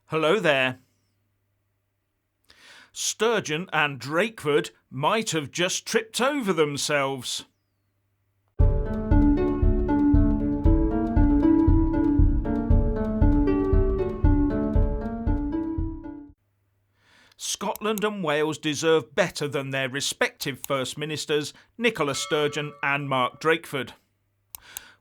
Hello there. Sturgeon and Drakeford might have just tripped over themselves. Scotland and Wales deserve better than their respective First Ministers, Nicola Sturgeon and Mark Drakeford.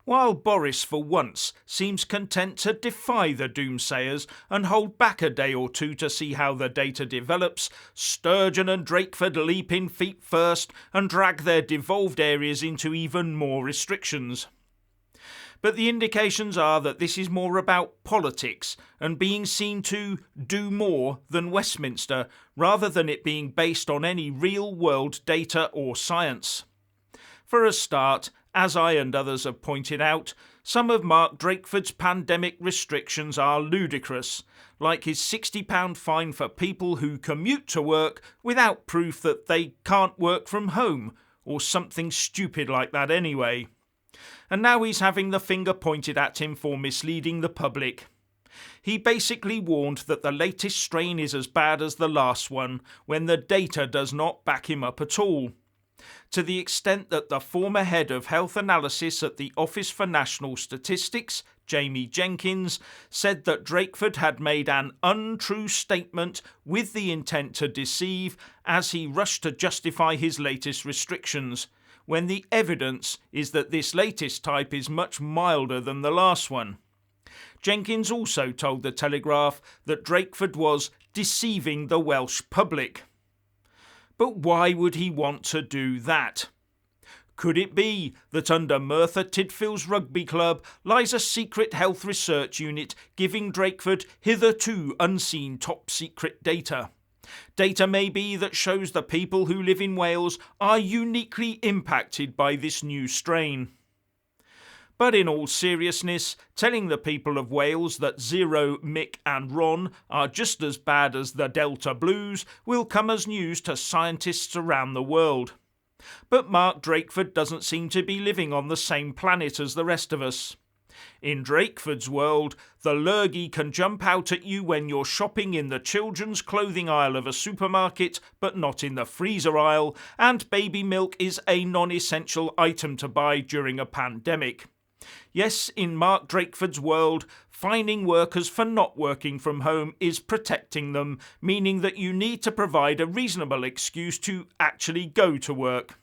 While Boris, for once, seems content to defy the doomsayers and hold back a day or two to see how the data develops, Sturgeon and Drakeford leap in feet first and drag their devolved areas into even more restrictions. But the indications are that this is more about politics and being seen to do more than Westminster, rather than it being based on any real-world data or science. For a start, as I and others have pointed out, some of Mark Drakeford's pandemic restrictions are ludicrous, like his £60 fine for people who commute to work without proof that they can't work from home, or something stupid like that anyway. And now he's having the finger pointed at him for misleading the public. He basically warned that the latest strain is as bad as the last one, when the data does not back him up at all. To the extent that the former head of health analysis at the Office for National Statistics, Jamie Jenkins, said that Drakeford had made an untrue statement with the intent to deceive as he rushed to justify his latest restrictions, when the evidence is that this latest type is much milder than the last one. Jenkins also told the Telegraph that Drakeford was deceiving the Welsh public. But why would he want to do that? Could it be that under Merthyr Tydfil's rugby club lies a secret health research unit giving Drakeford hitherto unseen top secret data? Data maybe that shows the people who live in Wales are uniquely impacted by this new strain. But in all seriousness, telling the people of Wales that Zero, Mick and Ron are just as bad as the Delta Blues will come as news to scientists around the world. But Mark Drakeford doesn't seem to be living on the same planet as the rest of us. In Drakeford's world, the lurgy can jump out at you when you're shopping in the children's clothing aisle of a supermarket, but not in the freezer aisle, and baby milk is a non-essential item to buy during a pandemic. Yes, in Mark Drakeford's world, fining workers for not working from home is protecting them, meaning that you need to provide a reasonable excuse to actually go to work.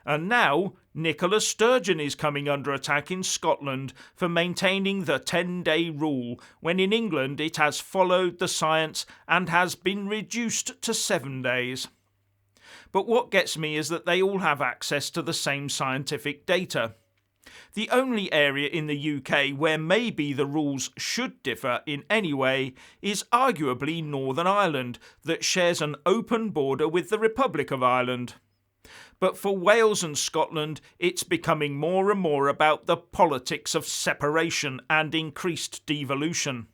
And now, Nicola Sturgeon is coming under attack in Scotland for maintaining the 10-day rule, when in England it has followed the science and has been reduced to 7 days. But what gets me is that they all have access to the same scientific data. The only area in the UK where maybe the rules should differ in any way is arguably Northern Ireland, that shares an open border with the Republic of Ireland. But for Wales and Scotland, it's becoming more and more about the politics of separation and increased devolution.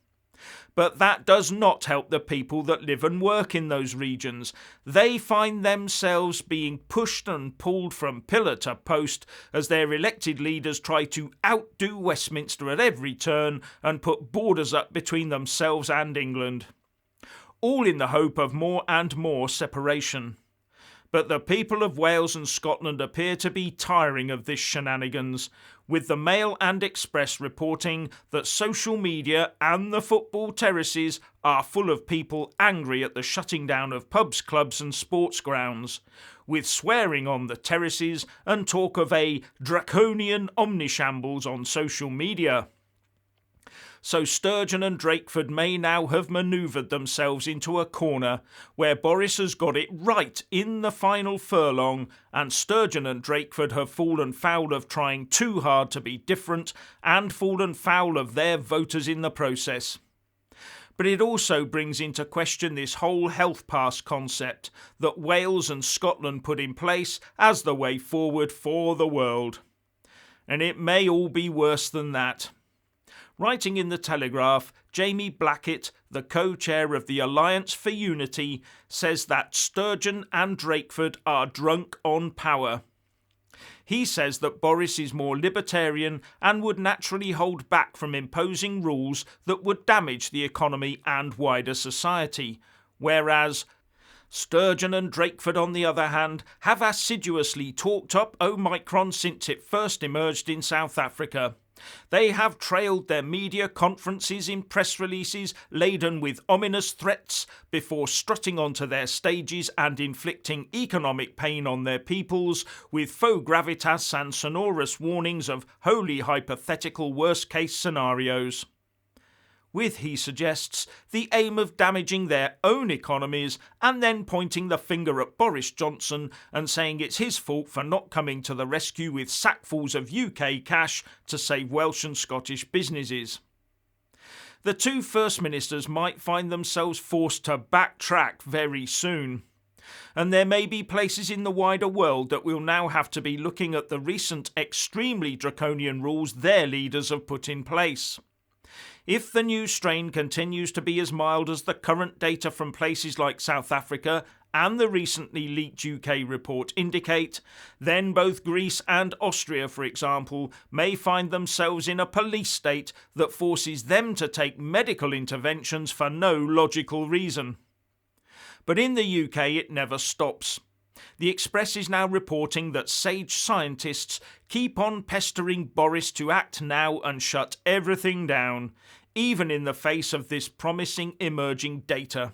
But that does not help the people that live and work in those regions. They find themselves being pushed and pulled from pillar to post as their elected leaders try to outdo Westminster at every turn and put borders up between themselves and England. All in the hope of more and more separation. But the people of Wales and Scotland appear to be tiring of this shenanigans, with the Mail and Express reporting that social media and the football terraces are full of people angry at the shutting down of pubs, clubs and sports grounds, with swearing on the terraces and talk of a draconian omnishambles on social media. So Sturgeon and Drakeford may now have manoeuvred themselves into a corner where Boris has got it right in the final furlong, and Sturgeon and Drakeford have fallen foul of trying too hard to be different and fallen foul of their voters in the process. But it also brings into question this whole health pass concept that Wales and Scotland put in place as the way forward for the world. And it may all be worse than that. Writing in the Telegraph, Jamie Blackett, the co-chair of the Alliance for Unity, says that Sturgeon and Drakeford are drunk on power. He says that Boris is more libertarian and would naturally hold back from imposing rules that would damage the economy and wider society, whereas Sturgeon and Drakeford, on the other hand, have assiduously talked up Omicron since it first emerged in South Africa. They have trailed their media conferences in press releases laden with ominous threats before strutting onto their stages and inflicting economic pain on their peoples with faux gravitas and sonorous warnings of wholly hypothetical worst-case scenarios. With, he suggests, the aim of damaging their own economies and then pointing the finger at Boris Johnson and saying it's his fault for not coming to the rescue with sackfuls of UK cash to save Welsh and Scottish businesses. The two First Ministers might find themselves forced to backtrack very soon. And there may be places in the wider world that will now have to be looking at the recent extremely draconian rules their leaders have put in place. If the new strain continues to be as mild as the current data from places like South Africa and the recently leaked UK report indicate, then both Greece and Austria, for example, may find themselves in a police state that forces them to take medical interventions for no logical reason. But in the UK it never stops. The Express is now reporting that sage scientists keep on pestering Boris to act now and shut everything down, even in the face of this promising emerging data.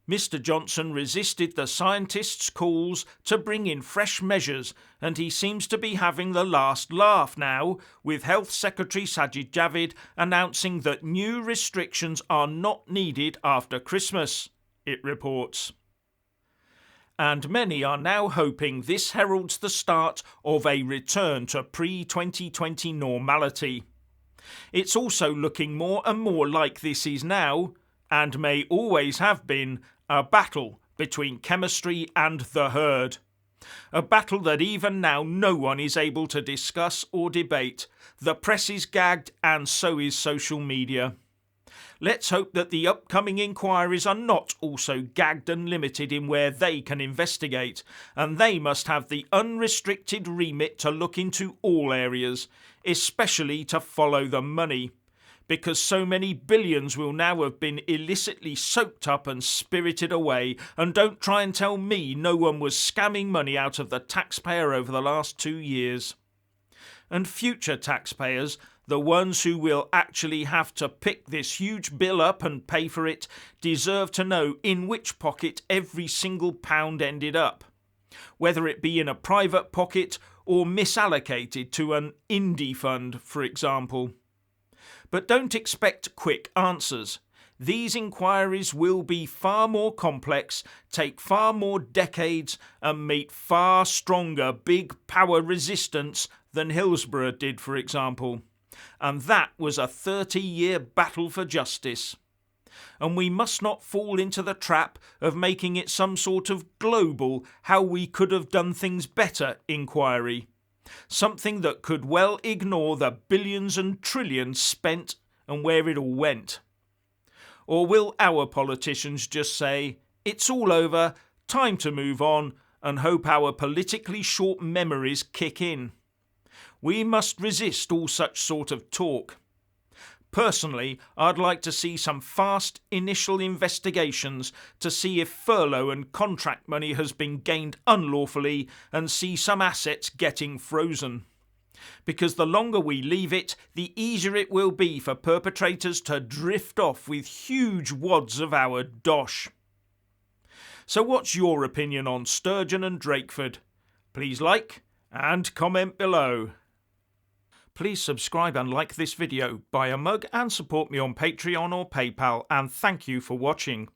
Mr. Johnson resisted the scientists' calls to bring in fresh measures, and he seems to be having the last laugh now, with Health Secretary Sajid Javid announcing that new restrictions are not needed after Christmas, it reports. And many are now hoping this heralds the start of a return to pre-2020 normality. It's also looking more and more like this is now, and may always have been, a battle between chemistry and the herd. A battle that even now no one is able to discuss or debate. The press is gagged and so is social media. Let's hope that the upcoming inquiries are not also gagged and limited in where they can investigate, and they must have the unrestricted remit to look into all areas, especially to follow the money, because so many billions will now have been illicitly soaked up and spirited away, and don't try and tell me no one was scamming money out of the taxpayer over the last 2 years. And future taxpayers, the ones who will actually have to pick this huge bill up and pay for it, deserve to know in which pocket every single pound ended up, whether it be in a private pocket or misallocated to an indie fund, for example. But don't expect quick answers. These inquiries will be far more complex, take far more decades, and meet far stronger big power resistance than Hillsborough did, for example. And that was a 30-year battle for justice. And we must not fall into the trap of making it some sort of global how we could have done things better inquiry. Something that could well ignore the billions and trillions spent and where it all went. Or will our politicians just say, it's all over, time to move on, and hope our politically short memories kick in? We must resist all such sort of talk. Personally, I'd like to see some fast initial investigations to see if furlough and contract money has been gained unlawfully and see some assets getting frozen. Because the longer we leave it, the easier it will be for perpetrators to drift off with huge wads of our dosh. So what's your opinion on Sturgeon and Drakeford? Please like and comment below. Please subscribe and like this video, buy a mug and support me on Patreon or PayPal, and thank you for watching.